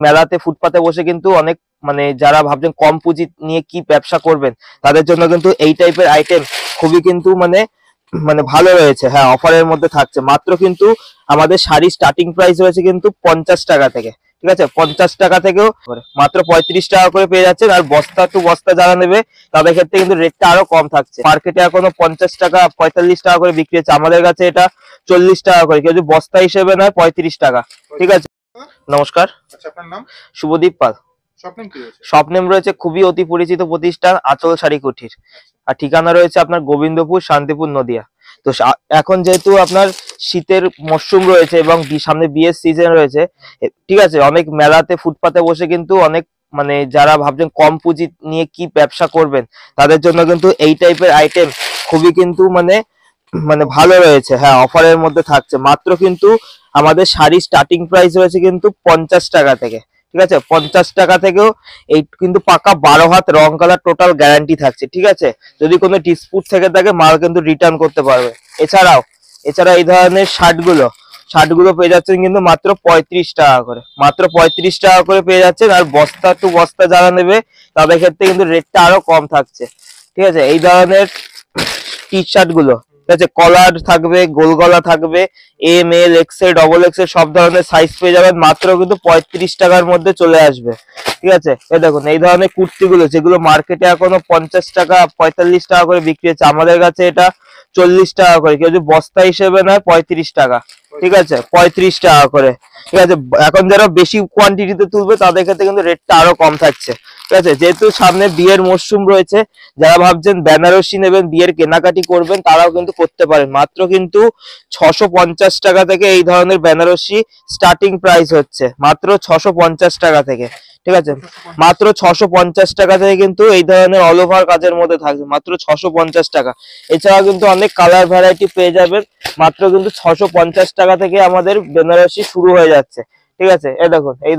মেলাতে ফুটপাতে বসে কিন্তু অনেক মানে যারা ভাবছেন কম পুঁজি নিয়ে কি ব্যবসা করবেন তাদের জন্য কিন্তু এই টাইপের আইটেম খুবই কিন্তু মানে মানে ভালো রয়েছে। হ্যাঁ, অফারের মধ্যে থাকছে। মাত্র কিন্তু আমাদের শাড়ি স্টার্টিং প্রাইস রয়েছে কিন্তু 50 টাকা থেকে। ঠিক আছে, 50 টাকা থেকেও মাত্র 35 টাকা করে পেয়ে যাচ্ছেন। আর বস্তা টু বস্তা যারা নেবে তাদের ক্ষেত্রে কিন্তু রেটটা আরো কম থাকছে। মার্কেটে এখনো 50 টাকা 45 টাকা করে বিক্রি হচ্ছে, আমাদের কাছে এটা 40 টাকা করে, কেউ যদি বস্তা হিসেবে নয় 35 টাকা। ঠিক আছে, নমস্কার। আচ্ছা, আপনার নাম? শুভদীপ পাল। স্বপ্নেম রয়েছে খুবই অতি পরিচিত প্রতিষ্ঠান আঁচল শাড়ি কুঠির, আর ঠিকানা রয়েছে আপনার গোবিন্দপুর, শান্তিপুর, নদিয়া। তো এখন যেহেতু আপনার শীতের মরশুম রয়েছে এবং সামনে বিয়ের সিজন রয়েছে, ঠিক আছে, অনেক মেলাতে ফুটপাতে বসে কিন্তু অনেক মানে যারা ভাবছেন কম পুঁজি নিয়ে কি ব্যবসা করবেন তাদের জন্য কিন্তু এই টাইপের আইটেম খুবই কিন্তু মানে মানে ভালো রয়েছে। হ্যাঁ, অফারের মধ্যে থাকছে। মাত্র কিন্তু আমাদের শাড়ি স্টার্টিং প্রাইস রয়েছে কিন্তু 50 টাকা থেকে। ঠিক আছে, 50 টাকা থেকেও এই কিন্তু পাকা 12 হাত রং কালার টোটাল গ্যারান্টি থাকছে। ঠিক আছে, যদি কোনো ডিসপুট থেকে থাকে মাল কিন্তু রিটার্ন করতে পারবে। এছাড়া এই ধরনের শার্টগুলো পেয়ে যাচ্ছেন কিন্তু মাত্র 35 টাকা করে। মাত্র 35 টাকা করে পেয়ে যাচ্ছেন। আর বস্তা টু বস্তা যারা নেবে তাদের ক্ষেত্রে কিন্তু রেটটা আরো কম থাকছে। ঠিক আছে, এই ধরনের টি শার্ট গুলো, ঠিক আছে, কলার থাকবে, গোল গলা থাকবে, M L XL double XL সব ধরনের সাইজ পেয়ে যাবেন। মাত্র কিন্তু 35 টাকার মধ্যে চলে আসবে। ঠিক আছে, এই দেখুন এই ধরনের কুর্তিগুলো যেগুলো মার্কেটে এখনো 50 টাকা 45 টাকা করে বিক্রি হচ্ছে, আমাদের কাছে এটা 40 টাকা করে, কেউ যদি বস্তা হিসেবে নেয় 35 টাকা। ঠিক আছে, 35 টাকা করে। ঠিক আছে, এখন যারা বেশি কোয়ান্টিটিতে তুলবে তাদের ক্ষেত্রে কিন্তু রেটটা আরো কম থাকছে। ঠিক আছে, যেহেতু সামনে বিয়ের মরশুম রয়েছে, যারা ভাবছেন বেনারসি নেবেন, বিয়ের কেনাকাটি করবেন, তারাও কিন্তু করতে পারেন। মাত্র কিন্তু 650 টাকা থেকে এই ধরনের বেনারসি স্টার্টিং প্রাইস হচ্ছে, মাত্র 650 টাকা থেকে। ঠিক আছে, মাত্র 650 টাকা থেকে কিন্তু এই ধরনের অল ওভার কাজের মধ্যে থাকবে, মাত্র 650 টাকা। এছাড়া কিন্তু অনেক কালার ভ্যারাইটি পেয়ে যাবেন। মাত্র কিন্তু 650 টাকা থেকে আমাদের বেনারসি শুরু হয়ে যাচ্ছে। ঠিক আছে, এই দেখুন এই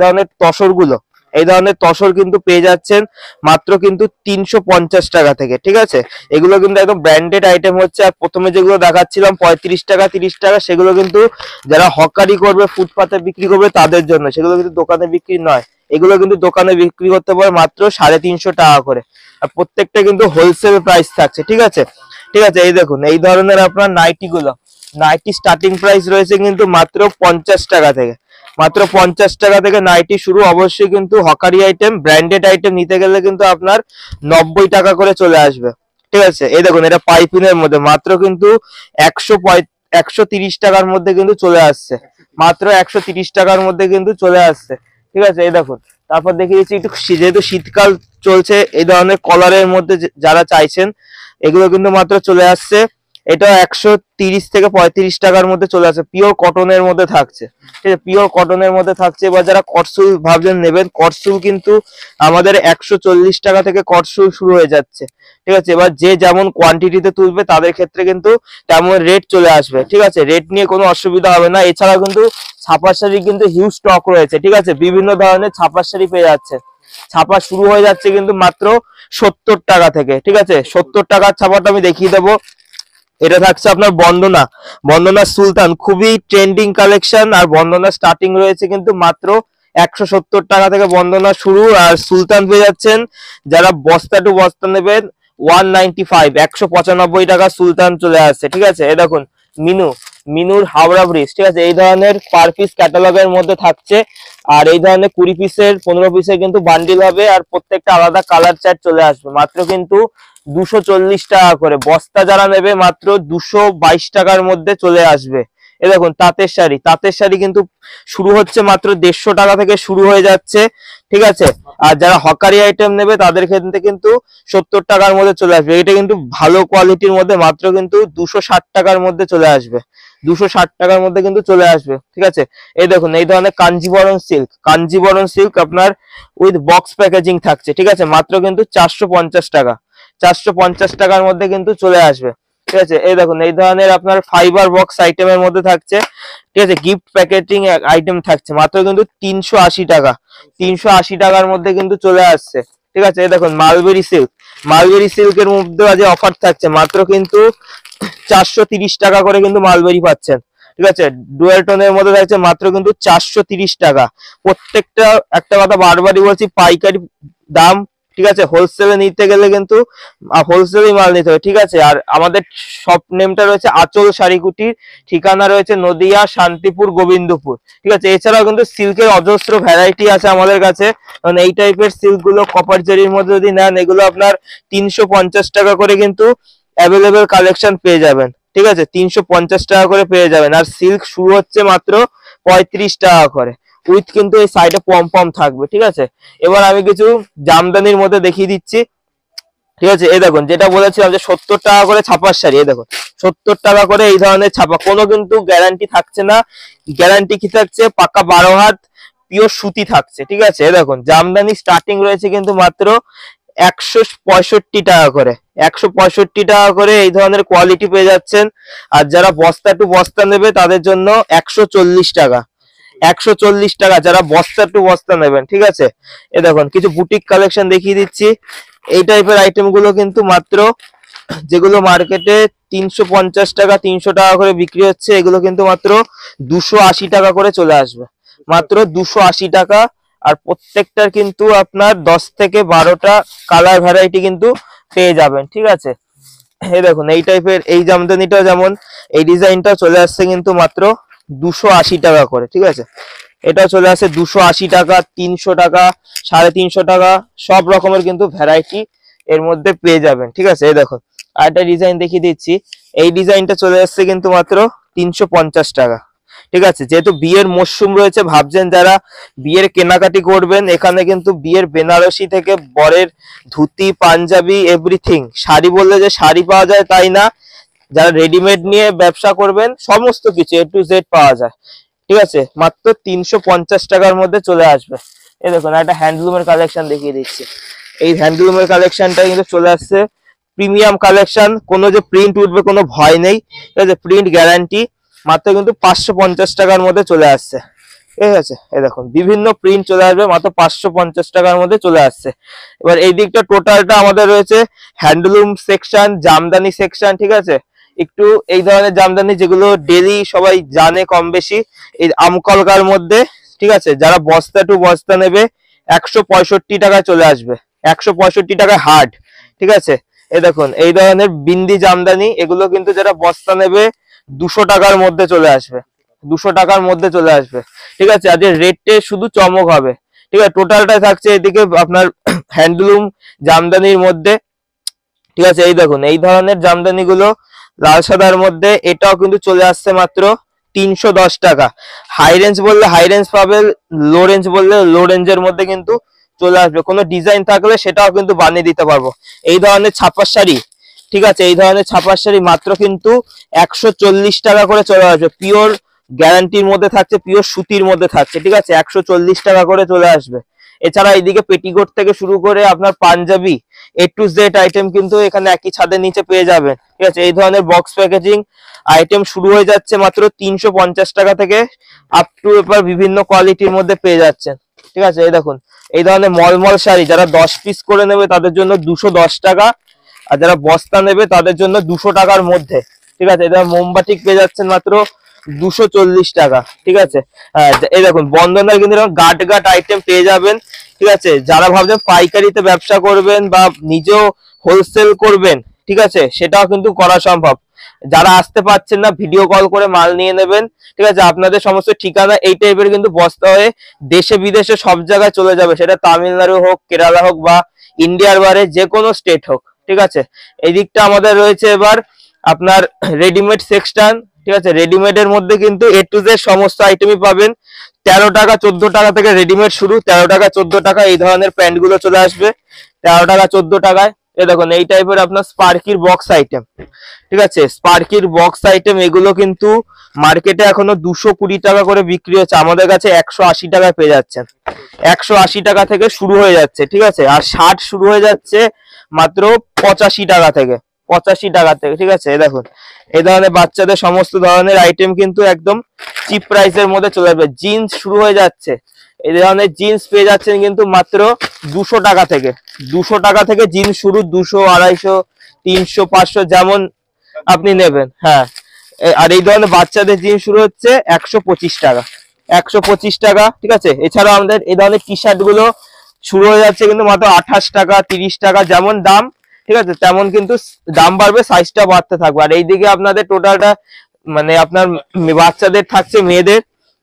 ধরনের তসর কিন্তু পেয়ে যাচ্ছেন মাত্র কিন্তু 350 টাকা থেকে। ঠিক আছে, এগুলো কিন্তু একদম ব্র্যান্ডেড আইটেম হচ্ছে। আর প্রথমে যেগুলো দেখাচ্ছিলাম 35 টাকা 30 টাকা, সেগুলো কিন্তু যারা হকারি করবে, ফুটপাতে বিক্রি করবে তাদের জন্য, সেগুলো কিন্তু দোকানে বিক্রি নয়। এগুলো কিন্তু দোকানে বিক্রি করতে পারে মাত্র 350 টাকা করে। আর প্রত্যেকটা কিন্তু হোলসেল প্রাইস থাকছে। ঠিক আছে, এই দেখুন এই ধরনের আপনার নাইটি স্টার্টিং প্রাইস রয়েছে কিন্তু মাত্র 50 টাকা থেকে। মাত্র 50 টাকা থেকে নাইটি শুরু। অবশ্যই কিন্তু হকারি আইটেম, ব্র্যান্ডেড আইটেম নিতে গেলে কিন্তু আপনার 90 টাকা করে চলে আসবে। ঠিক আছে, এই দেখুন এটা পাইপিনের মধ্যে মাত্র কিন্তু 130 টাকার মধ্যে কিন্তু চলে আসছে। মাত্র 130 টাকার মধ্যে কিন্তু চলে আসছে। ঠিক আছে, এই দেখুন। তারপর দেখিয়ে দিচ্ছি একটু, যেহেতু শীতকাল চলছে, এই ধরনের কলারের মধ্যে যারা চাইছেন এগুলো কিন্তু মাত্র চলে আসছে। এটা 130 থেকে 35 টাকার মধ্যে চলে আসে, পিওর কটনের মধ্যে থাকছে। ঠিক আছে, পিওর কটনের মধ্যে থাকছে। এবার যারা কটসুল ভাবছেন নেবেন, কটসুল কিন্তু আমাদের 140 টাকা থেকে কটসুল শুরু হয়ে যাচ্ছে। ঠিক আছে, এবার যে যেমন কোয়ান্টিটিতে তুলবে তাদের ক্ষেত্রে কিন্তু তেমন রেট চলে আসবে। ঠিক আছে, রেট নিয়ে কোনো অসুবিধা হবে না। এছাড়া কিন্তু ছাপার শাড়ি কিন্তু হিউজ স্টক রয়েছে। ঠিক আছে, বিভিন্ন ধরনের ছাপার শাড়ি পেয়ে যাচ্ছে। ছাপা শুরু হয়ে যাচ্ছে কিন্তু মাত্র 70 টাকা থেকে। ঠিক আছে, 70 টাকার ছাপাটা আমি দেখিয়ে দেবো। এটা থাকছে আপনার বন্দনা সুলতান, খুবই ট্রেন্ডিং কালেকশন। আর বন্দনা স্টার্টিং রয়েছে কিন্তু মাত্র 170 টাকা থেকে বন্দনা শুরু। আর সুলতান পেয়ে যাচ্ছেন যারা বস্তা টু বস্তা নেবেন 195 195 টাকা সুলতান চলে আসছে। ঠিক আছে, এই দেখুন মিনুর হাওড়া ব্রিজ। ঠিক আছে, এই ধরনের পার পিস ক্যাটালগের মধ্যে থাকছে। আর এই ধরনের 20 পিসের 15 পিসের কিন্তু বান্ডিল হবে। আর প্রত্যেকটা আলাদা কালার চার্ট চলে আসবে। মাত্র কিন্তু 240 টাকা করে। বস্তা যারা নেবে মাত্র 222 টাকার মধ্যে চলে আসবে। এই দেখুন তাঁতের শাড়ি কিন্তু শুরু হচ্ছে মাত্র 150 টাকা থেকে শুরু হয়ে যাচ্ছে। ঠিক আছে, আর যারা হকারি আইটেম নেবে তাদের ক্ষেত্রে কিন্তু 70 টাকার মধ্যে চলে আসবে। এটা কিন্তু ভালো কোয়ালিটির মধ্যে মাত্র কিন্তু 260 টাকার মধ্যে চলে আসবে। 260 টাকার মধ্যে কিন্তু চলে আসবে। ঠিক আছে, এই দেখুন এই ধরনের কাঞ্জিবরণ সিল্ক আপনার উইথ বক্স প্যাকেজিং থাকছে। ঠিক আছে, মাত্র কিন্তু 450 টাকা। 450 টাকার মধ্যে কিন্তু চলে আসবে। ঠিক আছে, এই দেখুন এই ধরনের আপনার ফাইবার বক্স আইটেমের মধ্যে থাকছে। ঠিক আছে, গিফট প্যাকেজিং আইটেম থাকছে মাত্র কিন্তু 380 টাকা। 380 টাকার মধ্যে কিন্তু চলে আসছে। ঠিক আছে, এই দেখুন মালবেরি সিল্কের মধ্যে আজ অফার থাকছে। মাত্র কিন্তু 430 টাকা করে কিন্তু মালবেরি পাচ্ছেন। ঠিক আছে। ডুয়াল টোনের মধ্যে থাকছে মাত্র কিন্তু 430 টাকা। প্রত্যেকটা একটা কথা বারবারই বলছি, পাইকারি দাম, ঠিক আছে। হোলসেলে নিতে গেলে কিন্তু হোলসেলই মাল নিতে হবে, ঠিক আছে। আর আমাদের শপ নেমটা রয়েছে আঁচল শাড়ি কুটির, ঠিকানা রয়েছে নদিয়া, শান্তিপুর, গোবিন্দপুর, ঠিক আছে। এছাড়াও কিন্তু সিল্কের অজস্র ভ্যারাইটি আছে আমাদের কাছে। কারণ এই টাইপের সিল্ক গুলো কপার জরির মধ্যে যদি নেন, এগুলো আপনার 350 টাকা করে কিন্তু অ্যাভেলেবেল কালেকশন পেয়ে যাবেন, ঠিক আছে। 350 টাকা করে পেয়ে যাবেন। আর সিল্ক শুরু হচ্ছে মাত্র 35 টাকা করে, উইথ কিন্তু এই সাইডে পম পম থাকবে, ঠিক আছে। এবার আমি কিছু জামদানির মধ্যে দেখিয়ে দিচ্ছি, ঠিক আছে। এই দেখুন, যেটা বলেছিলাম যে 70 টাকা করে ছাপার শাড়ি, এই দেখুন 70 টাকা করে এই ধরনের ছাপা, কোনো কিন্তু গ্যারান্টি থাকছে না। গ্যারান্টি কি থাকছে? পাকা 12 হাত পিওর সুতি থাকছে, ঠিক আছে। এই দেখুন, জামদানি স্টার্টিং রয়েছে কিন্তু মাত্র 165 টাকা করে, 165 টাকা করে এই ধরনের কোয়ালিটি পেয়ে যাচ্ছেন। আর যারা বস্তা টু বস্তা নেবে তাদের জন্য 140 টাকা, 140 টাকা যারা বস্তা টু বস্তা নেবেন, ঠিক আছে। এ দেখুন, কিছু বুটিক কালেকশন দেখিয়ে দিচ্ছি। এই টাইপের আইটেম গুলো কিন্তু মাত্র, যেগুলো মার্কেটে 350 টাকা 300 টাকা করে বিক্রি হচ্ছে, এগুলো কিন্তু মাত্র 280 টাকা করে চলে আসবে, মাত্র 280 টাকা। আর প্রত্যেকটার কিন্তু আপনার 10 থেকে 12টা কালার ভ্যারাইটি কিন্তু পেয়ে যাবেন, ঠিক আছে। এই দেখুন, এই টাইপের এই জামদানিটা যেমন এই ডিজাইনটা চলে আসছে কিন্তু মাত্র 280 টাকা করে, ঠিক আছে। এটা চলে আসে 280 টাকা, 300 টাকা, 350 টাকা, সব রকমের কিন্তু ভ্যারাইটি এর মধ্যে পেয়ে যাবেন, ঠিক আছে। এই দেখুন, আর একটা ডিজাইন দেখিয়ে দিচ্ছি। এই ডিজাইনটা চলে আসছে কিন্তু মাত্র 350 টাকা, ঠিক আছে। যেহেতু বিয়ের মরশুম রয়েছে, ভাবছেন যারা বিয়ের কেনাকাটি করবেন, এখানে কিন্তু বিয়ের বেনারসি থেকে বরের ধুতি, পাঞ্জাবি, এভরিথিং। শাড়ি বললে যে শাড়ি পাওয়া যায় তাই না, যারা রেডিমেড নিয়ে ব্যবসা করবেন সমস্ত কিছু A to Z পাওয়া যায়, ঠিক আছে। মাত্র 350 টাকার মধ্যে চলে আসবে। এই দেখুন, একটা হ্যান্ডলুমের কালেকশন দেখিয়ে দিচ্ছি। এই হ্যান্ডলুমের কালেকশনটা কিন্তু চলে আসছে প্রিমিয়াম কালেকশন, কোনো যে প্রিন্ট উঠবে কোনো ভয় নেই, ঠিক আছে। প্রিন্ট গ্যারান্টি, মাত্র কিন্তু 550 টাকার মধ্যে চলে আসছে, ঠিক আছে। এই দেখুন, বিভিন্ন প্রিন্ট চলে আসবে, মাত্র 550 টাকার মধ্যে চলে আসছে। এবার এই দিকটা টোটালটা আমাদের রয়েছে হ্যান্ডলুম সেকশন, জামদানি সেকশন, ঠিক আছে। একটু এই ধরনের জামদানি যেগুলো ডেলি সবাই জানে কম বেশি, এই আমকলকার মধ্যে, ঠিক আছে। যারা বস্তা টু বস্তা নেবে 165 টাকায় চলে আসবে, 165 টাকায় হার্ড, ঠিক আছে। এই দেখুন, এই ধরনের বিন্দি জামদানি, এগুলো কিন্তু যারা বস্তা নেবে 200 টাকার মধ্যে চলে আসবে, 200 টাকার মধ্যে চলে আসবে, ঠিক আছে। আজকে রেটে শুধু চমক হবে, ঠিক আছে। টোটালটা থাকছে এদিকে আপনার হ্যান্ডলুম জামদানির মধ্যে, ঠিক আছে। এই দেখুন, এই ধরনের জামদানি গুলো লাল সাদার মধ্যে, এটাও কিন্তু চলে আসছে মাত্র 310 টাকা। হাই রেঞ্জ বললে হাই রেঞ্জ পাবে, লো রেঞ্জ বললে লো রেঞ্জের মধ্যে কিন্তু চলে আসবে। কোনো ডিজাইন থাকলে সেটাও কিন্তু বানিয়ে দিতে পারবো। এই ধরনের ছাপার শাড়ি, ঠিক আছে, এই ধরনের ছাপার শাড়ি মাত্র কিন্তু 140 টাকা করে চলে আসবে। পিওর গ্যারান্টির মধ্যে থাকছে, পিওর সুতির মধ্যে থাকছে, ঠিক আছে। 140 টাকা করে চলে আসবে। এছাড়া এইদিকে পেটিকোট থেকে শুরু করে আপনার Punjabi A to Z item কিন্তু এখানে একই ছাদের নিচে পেয়ে যাবেন, ঠিক আছে। এই ধরনের বক্স প্যাকেজিং আইটেম শুরু হয়ে যাচ্ছে মাত্র 350 টাকা থেকে, আপ টু এবার বিভিন্ন কোয়ালিটির মধ্যে পেয়ে যাচ্ছেন, ঠিক আছে। এই দেখুন, এই ধরনের মলমল শাড়ি যারা 10 পিস করে নেবে তাদের জন্য 210 টাকা, আর যারা বস্তা নেবে তাদের জন্য 200 টাকার মধ্যে, ঠিক আছে। এটা মোমবাটিক পেয়ে যাচ্ছেন মাত্র 240 টাকা, ঠিক আছে। এই দেখুন, বন্ধনের কিন্তু গাট গাট আইটেম পেয়ে যাবেন, ঠিক আছে। যারা ভাবছেন পাইকারিতে ব্যবসা করবেন বা নিজেও হোলসেল করবেন, ঠিক আছে, সেটাও কিন্তু করা সম্ভব। যারা আসতে পারছেন না, ভিডিও কল করে মাল নিয়ে নেবেন, ঠিক আছে। আপনাদের সমস্ত ঠিকানা এই টাইপের কিন্তু বস্তা হয়ে দেশে বিদেশে সব জায়গায় চলে যাবে, সেটা তামিলনাড়ু হোক, কেরালা হোক বা ইন্ডিয়ার বাইরে যে কোনো স্টেট হোক, ঠিক আছে। এই দিকটা আমাদের রয়েছে এবার আপনার রেডিমেড সেকশন, ঠিক আছে। রেডিমেড এর মধ্যে কিন্তু A to Z সমস্ত আইটেমই পাবেন। 13 টাকা 14 টাকা থেকে রেডিমেড শুরু, 13 টাকা 14 টাকা এই ধরনের প্যান্ট গুলো চলে আসবে 13 টাকা 14 টাকায়। এই দেখুন, এই টাইপের আপনার স্পার্কির বক্স আইটেম, ঠিক আছে। স্পার্কির বক্স আইটেম এগুলো কিন্তু মার্কেটে এখনো 220 টাকা করে বিক্রি হচ্ছে, আমাদের কাছে 180 টাকায় পেয়ে যাচ্ছেন। 180 টাকা থেকে শুরু হয়ে যাচ্ছে, ঠিক আছে। আর শার্ট শুরু হয়ে যাচ্ছে মাত্র 85 টাকা থেকে, 85 টাকা থেকে, ঠিক আছে। এই দেখুন, এই ধরনের বাচ্চাদের সমস্ত ধরনের আইটেম কিন্তু একদম চিপ প্রাইসের মধ্যে চলে যাবে। জিন্স শুরু হয়ে যাচ্ছে, এই ধরনের জিন্স পেয়ে যাচ্ছেন কিন্তু মাত্র 200 টাকা থেকে, 200 টাকা থেকে জিন্স শুরু, 200, 250, 300, 500 যেমন আপনি নেবেন, হ্যাঁ। আর এই ধরনের বাচ্চাদের জিন্স শুরু হচ্ছে 125 টাকা, 125 টাকা, ঠিক আছে। এছাড়াও আমাদের এই ধরনের টি শার্ট গুলো শুরু হয়ে যাচ্ছে কিন্তু মাত্র 28 টাকা, 30 টাকা, যেমন দাম, ঠিক আছে, তেমন কিন্তু দাম বাড়বে, সাইজটা বাড়তে থাকবে। আর এইদিকে আপনাদের টোটালটা মানে আপনার বাচ্চাদের থাকছে, মেয়েদের,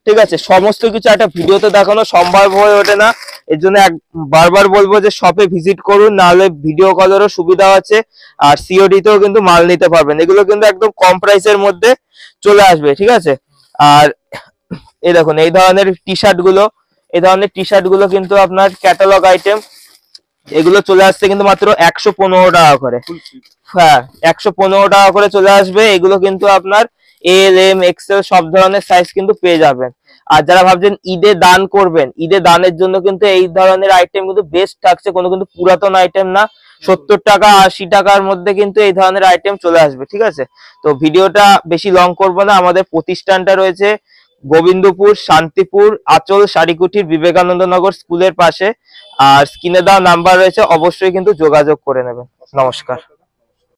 ঠিক আছে। সমস্ত কিছু একটা ভিডিওতে দেখানো সম্ভব হয়ে ওঠে না, এর জন্য বারবার বলবো যে শপে ভিজিট করুন, নাহলে ভিডিও কলেরও সুবিধা আছে, আর সিওডি তেও কিন্তু মাল নিতে পারবেন। এগুলো কিন্তু একদম কম প্রাইসের মধ্যে চলে আসবে, ঠিক আছে। আর এই দেখুন এই ধরনের টি শার্ট গুলো, এই ধরনের টি শার্ট গুলো কিন্তু আপনার ক্যাটালগ আইটেম, এগুলো চলে আসছে কিন্তু মাত্র 115 টাকা করে। হ্যাঁ, 115 টাকা করে চলে আসবে। এগুলো কিন্তু আপনার এল, এম, এক্সেল সব ধরনের সাইজ কিন্তু পেয়ে যাবেন। আর যারা ভাবছেন ঈদে দান করবেন, ঈদে দানের জন্য কিন্তু এই ধরনের আইটেম কিন্তু বেস্ট থাকছে, কোনো কিন্তু পুরাতন আইটেম না। 70 টাকা 80 টাকার মধ্যে কিন্তু এই ধরনের আইটেম চলে আসবে, ঠিক আছে। তো ভিডিওটা বেশি লং করব না। আমাদের প্রতিষ্ঠানটা রয়েছে গোবিন্দপুর, শান্তিপুর, আঁচল শাড়িকুঠির বিবেকানন্দ নগর স্কুলের পাশে। আর স্ক্রিনে দেওয়া নাম্বার রয়েছে, অবশ্যই কিন্তু যোগাযোগ করে নেবেন। নমস্কার।